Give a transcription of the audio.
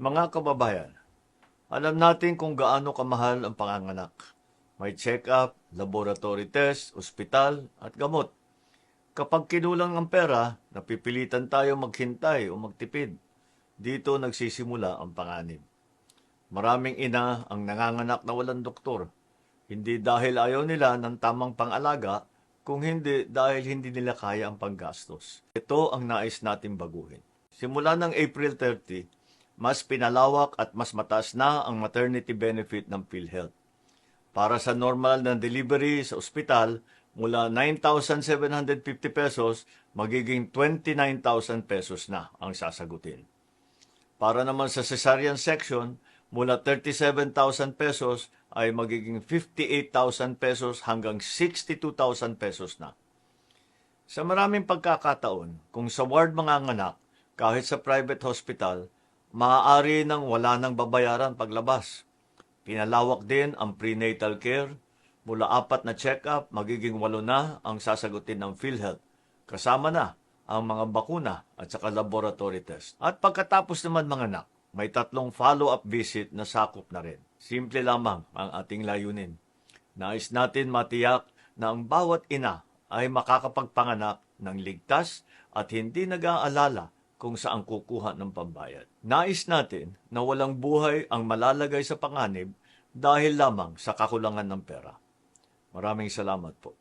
Mga kababayan, alam natin kung gaano kamahal ang panganganak. May check-up, laboratory test, ospital, at gamot. Kapag kinulang ang pera, napipilitan tayo maghintay o magtipid. Dito nagsisimula ang panganib. Maraming ina ang nanganganak na walang doktor. Hindi dahil ayaw nila ng tamang pang-alaga, kung hindi dahil hindi nila kaya ang panggastos. Ito ang nais nating baguhin. Simula ng April 30, mas pinalawak at mas mataas na ang maternity benefit ng PhilHealth. Para sa normal na delivery sa ospital, mula 9,750 pesos, magiging 29,000 pesos na ang sasagutin. Para naman sa cesarean section, mula 37,000 pesos ay magiging 58,000 pesos hanggang 62,000 pesos na. Sa maraming pagkakataon, kung sa ward manganganak, kahit sa private hospital, maaari nang wala nang babayaran paglabas. Pinalawak din ang prenatal care. Mula 4 na check-up, magiging 8 na ang sasagutin ng PhilHealth. Kasama na ang mga bakuna at saka laboratory test. At pagkatapos naman manganak, may 3 follow-up visit na sakop na rin. Simple lamang ang ating layunin. Nais natin matiyak na ang bawat ina ay makakapagpanganak ng ligtas at hindi nag-aalala kung saan kukuha ng pambayad. Nais natin na walang buhay ang malalagay sa panganib dahil lamang sa kakulangan ng pera. Maraming salamat po.